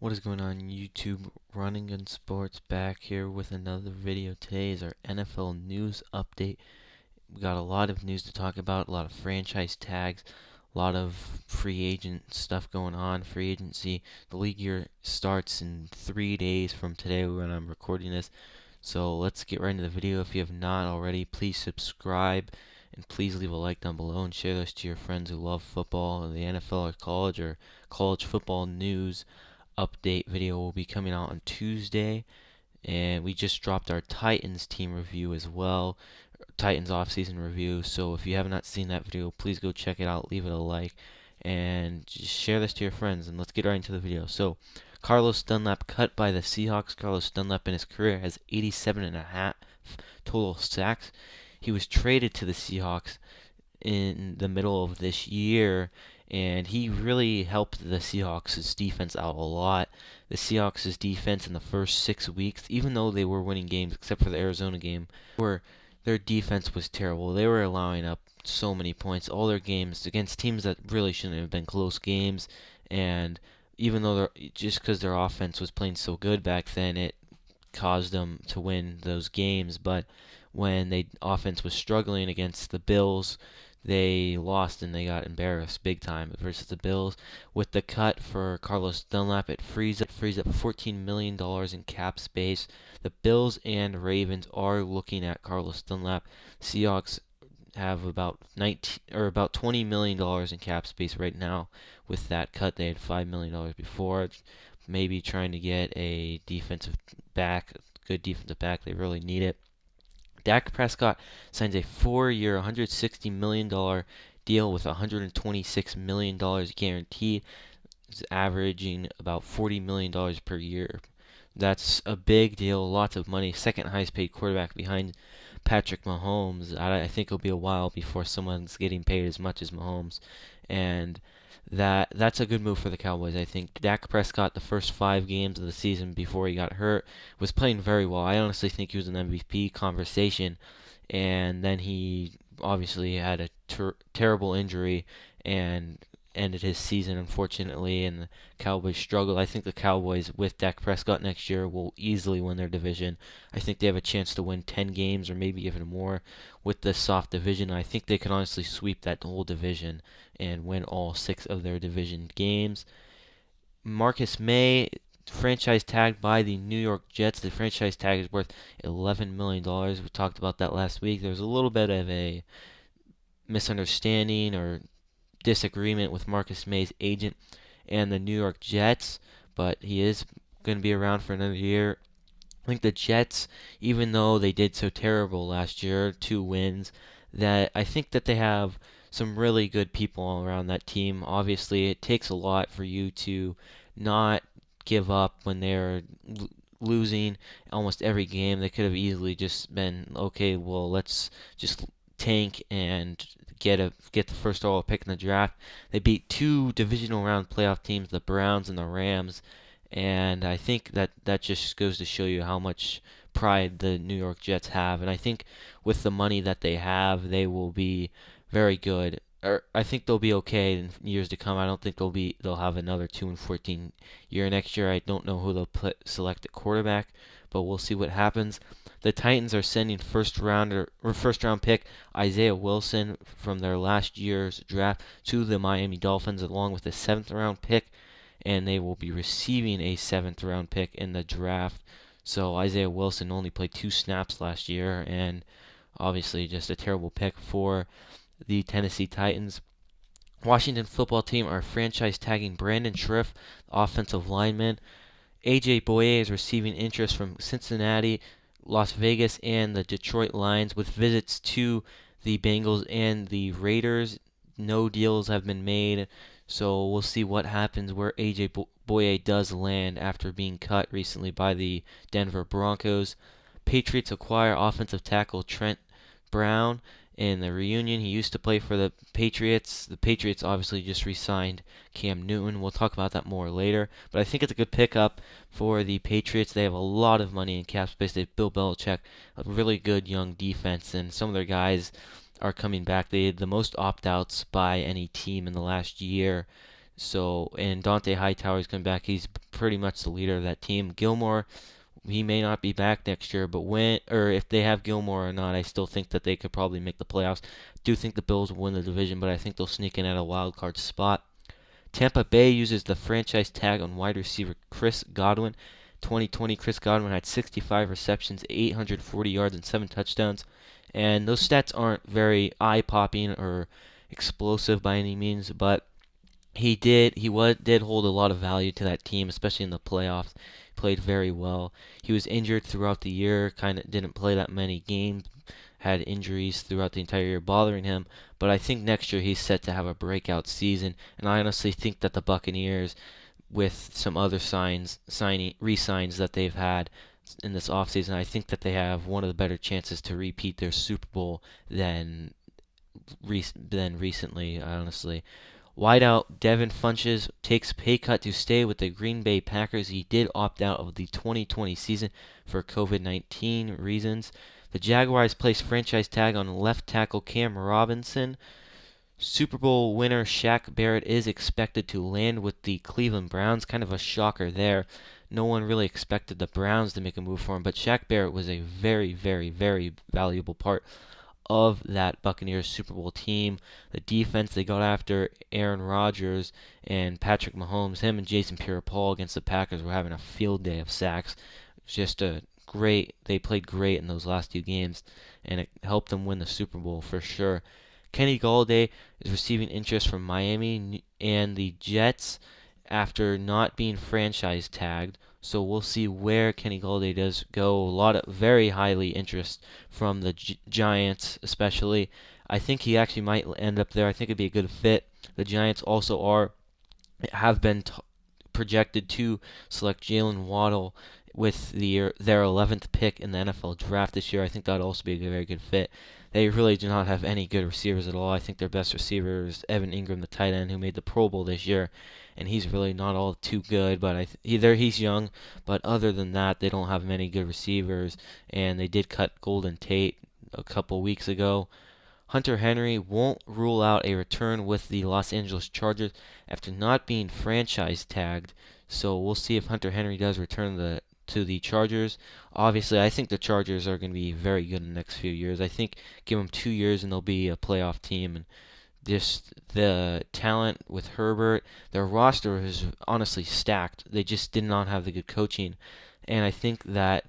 What is going on YouTube? Running and Sports back here with another video. Today is our NFL news update. We got a lot of news to talk about, a lot of franchise tags, a lot of free agent stuff going on, free agency. The league year starts in 3 days from today when I'm recording this. So let's get right into the video. If you have not already, please subscribe and please leave a like down below and share this to your friends who love football, the NFL or college football news update video will be coming out on Tuesday, and we just dropped our Titans team review as well, Titans offseason review. So if you have not seen that video, please go check it out, leave it a like, and just share this to your friends. And let's get right into the video. So Carlos Dunlap cut by the Seahawks. Carlos Dunlap in his career has 87 and a half total sacks. He was traded to the Seahawks in the middle of this year, and he really helped the Seahawks' defense out a lot. The Seahawks' defense in the first 6 weeks, even though they were winning games, except for the Arizona game, where their defense was terrible. They were allowing up so many points all their games against teams that really shouldn't have been close games. And even though just because their offense was playing so good back then, it caused them to win those games. But when the offense was struggling against the Bills, they lost and they got embarrassed big time versus the Bills. With the cut for Carlos Dunlap, it frees up $14 million in cap space. The Bills and Ravens are looking at Carlos Dunlap. Seahawks have about $20 million in cap space right now. With that cut, they had $5 million before. Maybe trying to get a defensive back, good defensive back. They really need it. Dak Prescott signs a 4-year, $160 million deal with $126 million guaranteed. He's averaging about $40 million per year. That's a big deal, lots of money. Second highest paid quarterback behind Patrick Mahomes. I think it'll be a while before someone's getting paid as much as Mahomes. And that's a good move for the Cowboys. I think Dak Prescott, the first 5 games of the season before he got hurt, was playing very well. I honestly think he was in MVP conversation, and then he obviously had a terrible injury and ended his season unfortunately, and the Cowboys struggled. I think the Cowboys with Dak Prescott next year will easily win their division. I think they have a chance to win 10 games or maybe even more with this soft division. I think they can honestly sweep that whole division and win all 6 of their division games. Marcus May, franchise tagged by the New York Jets. The franchise tag is worth $11 million. We talked about that last week. There was a little bit of a misunderstanding or disagreement with Marcus May's agent and the New York Jets, but he is going to be around for another year. I think the Jets, even though they did so terrible last year, 2 wins, that I think that they have some really good people all around that team. Obviously, it takes a lot for you to not give up when they're losing almost every game. They could have easily just been, okay, well, let's just tank and get the first overall pick in the draft. They beat 2 divisional round playoff teams, the Browns and the Rams, and I think that just goes to show you how much pride the New York Jets have. And I think with the money that they have, they will be very good. Or I think they'll be okay in years to come. I don't think they'll have another 2-14 year next year. I don't know who they'll select at quarterback, but we'll see what happens. The Titans are sending first round pick Isaiah Wilson from their last year's draft to the Miami Dolphins, along with a 7th-round pick, and they will be receiving a 7th-round pick in the draft. So Isaiah Wilson only played 2 snaps last year, and obviously just a terrible pick for the Tennessee Titans. Washington football team are franchise tagging Brandon Scherff, offensive lineman. AJ Bouye is receiving interest from Cincinnati, Las Vegas, and the Detroit Lions, with visits to the Bengals and the Raiders. No deals have been made, so we'll see what happens where AJ Bouye does land after being cut recently by the Denver Broncos. Patriots acquire offensive tackle Trent Brown in the reunion. He used to play for the Patriots. The Patriots obviously just re-signed Cam Newton. We'll talk about that more later. But I think it's a good pickup for the Patriots. They have a lot of money in cap space. They have Bill Belichick, a really good young defense, and some of their guys are coming back. They had the most opt-outs by any team in the last year. So, and Dante Hightower is coming back. He's pretty much the leader of that team. Gilmore, he may not be back next year, but when or if they have Gilmore or not, I still think that they could probably make the playoffs. Do think the Bills will win the division, but I think they'll sneak in at a wild card spot. Tampa Bay uses the franchise tag on wide receiver Chris Godwin. 2020, Chris Godwin had 65 receptions, 840 yards, and 7 touchdowns. And those stats aren't very eye-popping or explosive by any means, but did hold a lot of value to that team, especially in the playoffs. Played very well. He was injured throughout the year, kind of didn't play that many games, had injuries throughout the entire year bothering him, but I think next year he's set to have a breakout season, and I honestly think that the Buccaneers, with some other re-signs that they've had in this offseason, I think that they have one of the better chances to repeat their Super Bowl than recently, honestly. Wideout Devin Funches takes pay cut to stay with the Green Bay Packers. He did opt out of the 2020 season for COVID-19 reasons. The Jaguars place franchise tag on left tackle Cam Robinson. Super Bowl winner Shaq Barrett is expected to land with the Cleveland Browns. Kind of a shocker there. No one really expected the Browns to make a move for him, but Shaq Barrett was a very, very, very valuable part of that Buccaneers Super Bowl team. The defense, they got after Aaron Rodgers and Patrick Mahomes. Him and Jason Pierre-Paul against the Packers were having a field day of sacks. Just they played great in those last 2 games, and it helped them win the Super Bowl for sure. Kenny Golladay is receiving interest from Miami and the Jets after not being franchise tagged. So we'll see where Kenny Golladay does go. A lot of very highly interest from the Giants, especially. I think he actually might end up there. I think it'd be a good fit. The Giants also have been projected to select Jalen Waddle with their 11th pick in the NFL draft this year. I think that would also be a very good fit. They really do not have any good receivers at all. I think their best receiver is Evan Ingram, the tight end, who made the Pro Bowl this year, and he's really not all too good. But he's young, but other than that, they don't have many good receivers. And they did cut Golden Tate a couple weeks ago. Hunter Henry won't rule out a return with the Los Angeles Chargers after not being franchise tagged. So we'll see if Hunter Henry does return to the Chargers. Obviously, I think the Chargers are going to be very good in the next few years. I think give them 2 years and they'll be a playoff team. And just the talent with Herbert, their roster is honestly stacked. They just did not have the good coaching. And I think that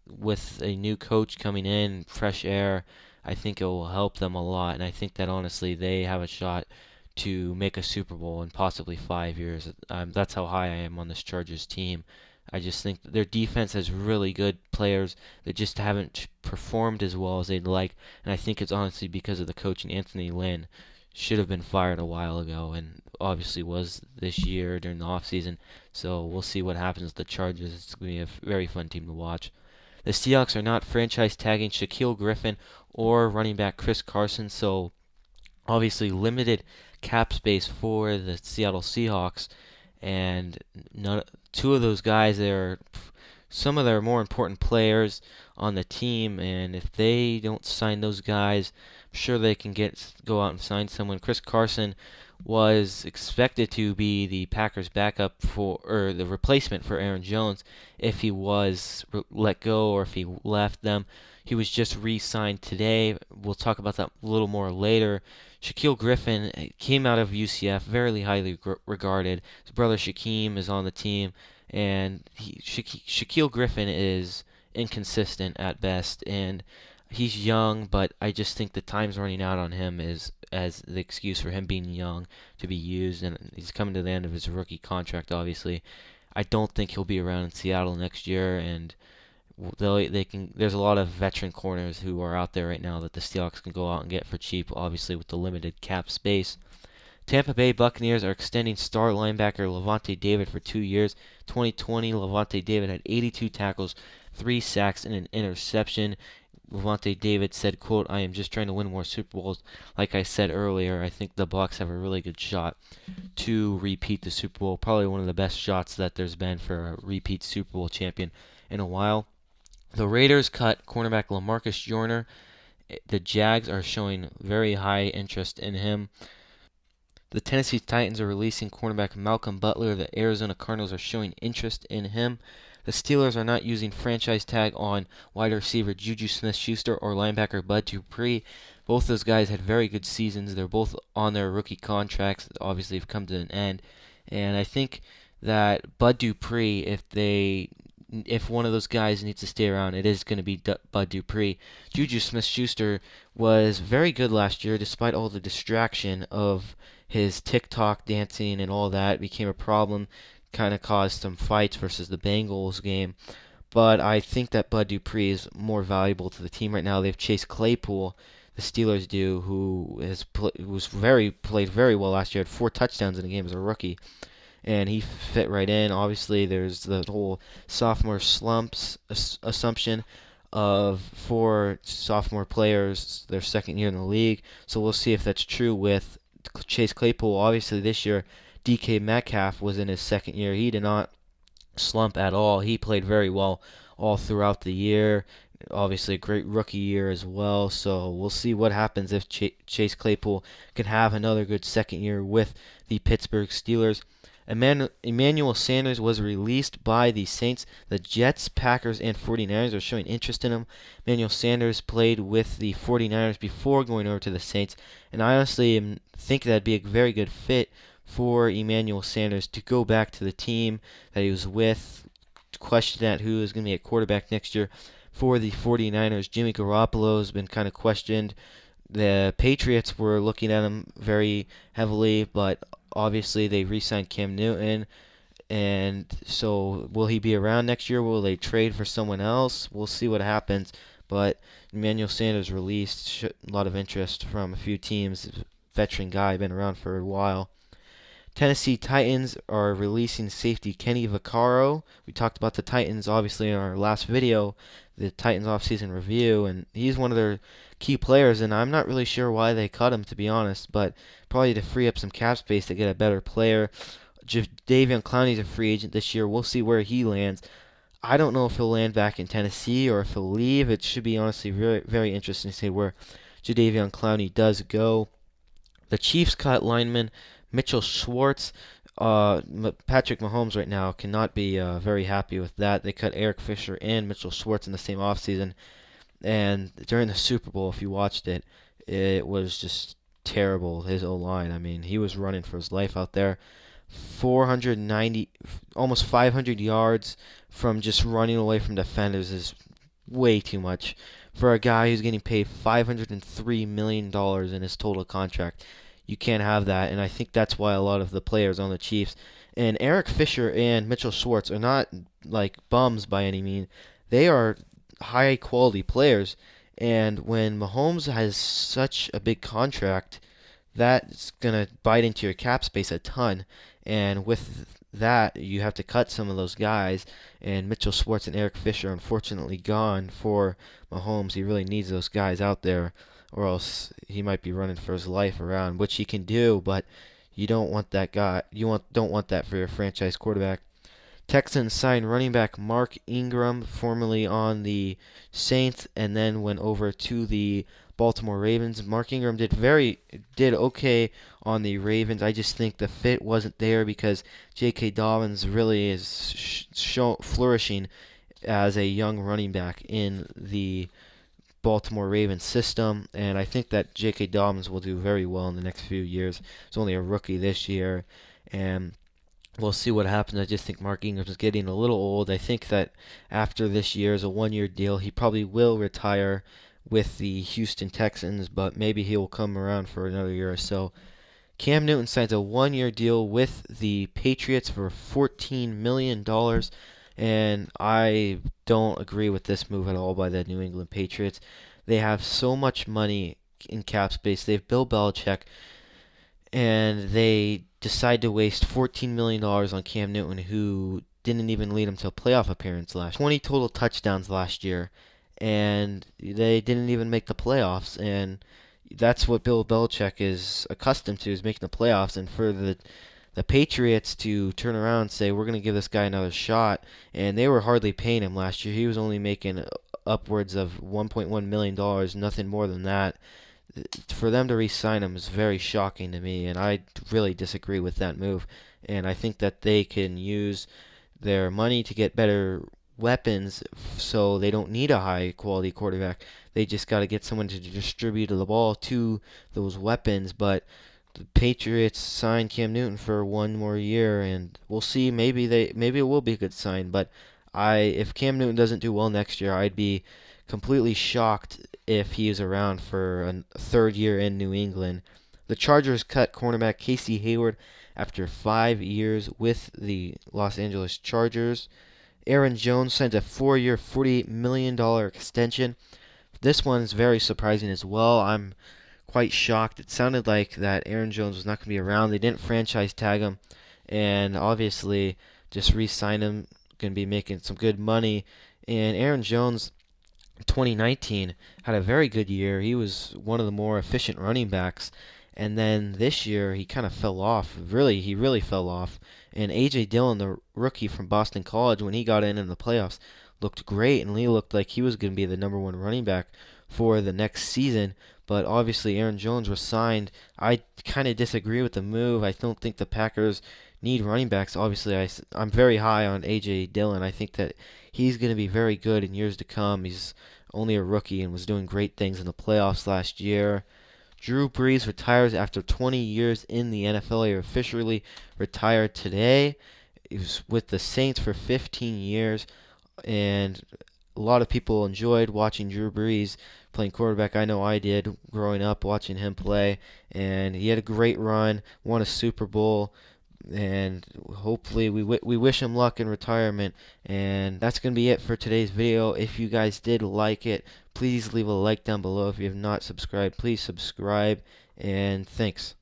with a new coach coming in, fresh air, I think it will help them a lot. And I think that honestly they have a shot to make a Super Bowl in possibly 5 years. That's how high I am on this Chargers team. I just think that their defense has really good players that just haven't performed as well as they'd like. And I think it's honestly because of the coach, and Anthony Lynn should have been fired a while ago, and obviously was this year during the offseason. So we'll see what happens with the Chargers. It's going to be a very fun team to watch. The Seahawks are not franchise tagging Shaquille Griffin or running back Chris Carson, so obviously limited cap space for the Seattle Seahawks, and two of those guys, they're some of their more important players on the team, and if they don't sign those guys, I'm sure they can go out and sign someone. Chris Carson was expected to be the Packers' backup or the replacement for Aaron Jones if he was let go or if he left them. He was just re-signed today. We'll talk about that a little more later. Shaquille Griffin came out of UCF, very highly regarded. His brother Shaquem is on the team, and Shaquille Griffin is inconsistent at best, and he's young, but I just think the time's running out on him as the excuse for him being young to be used, and he's coming to the end of his rookie contract, obviously. I don't think he'll be around in Seattle next year, and there's a lot of veteran corners who are out there right now that the Seahawks can go out and get for cheap, obviously with the limited cap space. Tampa Bay Buccaneers are extending star linebacker Lavonte David for 2 years. 2020, Lavonte David had 82 tackles, 3 sacks, and an interception. Lavonte David said, quote, "I am just trying to win more Super Bowls." Like I said earlier, I think the Bucs have a really good shot to repeat the Super Bowl. Probably one of the best shots that there's been for a repeat Super Bowl champion in a while. The Raiders cut cornerback LaMarcus Joyner. The Jags are showing very high interest in him. The Tennessee Titans are releasing cornerback Malcolm Butler. The Arizona Cardinals are showing interest in him. The Steelers are not using franchise tag on wide receiver Juju Smith-Schuster or linebacker Bud Dupree. Both those guys had very good seasons. They're both on their rookie contracts. Obviously, have come to an end. And I think that Bud Dupree, if one of those guys needs to stay around, it is going to be Bud Dupree. Juju Smith-Schuster was very good last year, despite all the distraction of his TikTok dancing and all that. It became a problem, kind of caused some fights versus the Bengals game. But I think that Bud Dupree is more valuable to the team right now. They have Chase Claypool, the Steelers do, who played very well last year. Had 4 touchdowns in a game as a rookie, and he fit right in. Obviously, there's the whole sophomore slumps assumption of 4 sophomore players their second year in the league. So we'll see if that's true with Chase Claypool. Obviously, this year DK Metcalf was in his second year. He did not slump at all. He played very well all throughout the year. Obviously, a great rookie year as well. So we'll see what happens if Chase Claypool can have another good second year with the Pittsburgh Steelers. Emmanuel Sanders was released by the Saints. The Jets, Packers, and 49ers are showing interest in him. Emmanuel Sanders played with the 49ers before going over to the Saints, and I honestly think that'd be a very good fit for Emmanuel Sanders to go back to the team that he was with. Question at who is going to be at quarterback next year for the 49ers. Jimmy Garoppolo has been kind of questioned. The Patriots were looking at him very heavily, but obviously they re-signed Cam Newton, and so will he be around next year? Will they trade for someone else? We'll see what happens, but Emmanuel Sanders released, a lot of interest from a few teams. Veteran guy, been around for a while. Tennessee Titans are releasing safety Kenny Vaccaro. We talked about the Titans, obviously, in our last video, the Titans offseason review, and he's one of their key players, and I'm not really sure why they cut him, to be honest, but probably to free up some cap space to get a better player. Jadeveon Clowney's a free agent this year. We'll see where he lands. I don't know if he'll land back in Tennessee or if he'll leave. It should be, honestly, very, very interesting to see where Jadeveon Clowney does go. The Chiefs cut lineman Mitchell Schwartz. Patrick Mahomes right now cannot be very happy with that. They cut Eric Fisher and Mitchell Schwartz in the same offseason. And during the Super Bowl, if you watched it, it was just terrible, his O-line. I mean, he was running for his life out there. 490, almost 500 yards from just running away from defenders is way too much for a guy who's getting paid $503 million in his total contract. You can't have that, and I think that's why a lot of the players on the Chiefs and Eric Fisher and Mitchell Schwartz are not like bums by any means. They are high quality players, and when Mahomes has such a big contract, that's gonna bite into your cap space a ton, and with that you have to cut some of those guys, and Mitchell Schwartz and Eric Fisher are unfortunately gone for Mahomes. He really needs those guys out there, or else he might be running for his life around, which he can do, but you don't want that guy. Don't want that for your franchise quarterback. Texans signed running back Mark Ingram, formerly on the Saints, and then went over to the Baltimore Ravens. Mark Ingram did okay on the Ravens. I just think the fit wasn't there because J.K. Dobbins really is flourishing as a young running back in the Baltimore Ravens system, and I think that J.K. Dobbins will do very well in the next few years. He's only a rookie this year, and we'll see what happens. I just think Mark Ingram is getting a little old. I think that after this year is a one-year deal, he probably will retire with the Houston Texans, but maybe he will come around for another year or so. Cam Newton signs a one-year deal with the Patriots for $14 million. And I don't agree with this move at all by the New England Patriots. They have so much money in cap space. They have Bill Belichick, and they decide to waste $14 million on Cam Newton, who didn't even lead them to a playoff appearance last year. 20 total touchdowns last year, and they didn't even make the playoffs. And that's what Bill Belichick is accustomed to, is making the playoffs. And for the Patriots to turn around and say, we're going to give this guy another shot, and they were hardly paying him last year. He was only making upwards of $1.1 million, nothing more than that. For them to re-sign him is very shocking to me, and I really disagree with that move. And I think that they can use their money to get better weapons so they don't need a high quality quarterback. They just got to get someone to distribute the ball to those weapons. But the Patriots signed Cam Newton for one more year, and we'll see. Maybe it will be a good sign. But if Cam Newton doesn't do well next year, I'd be completely shocked if he is around for a third year in New England. The Chargers cut cornerback Casey Hayward after 5 years with the Los Angeles Chargers. Aaron Jones signed a 4-year, $48 million extension. This one is very surprising as well. I'm quite shocked. It sounded like that Aaron Jones was not going to be around. They didn't franchise tag him, and obviously just re-sign him. Going to be making some good money. And Aaron Jones, 2019, had a very good year. He was one of the more efficient running backs. And then this year he kind of fell off. He really fell off. And A.J. Dillon, the rookie from Boston College, when he got in the playoffs, looked great, and he looked like he was going to be the number one running back for the next season. But obviously Aaron Jones was signed. I kind of disagree with the move. I don't think the Packers need running backs. Obviously, I'm very high on A.J. Dillon. I think that he's going to be very good in years to come. He's only a rookie and was doing great things in the playoffs last year. Drew Brees retires after 20 years in the NFL. He officially retired today. He was with the Saints for 15 years, and a lot of people enjoyed watching Drew Brees playing quarterback. I know I did growing up watching him play, and he had a great run, won a Super Bowl, and hopefully we wish him luck in retirement. And that's going to be it for today's video. If you guys did like it, please leave a like down below. If you have not subscribed, please subscribe, and thanks.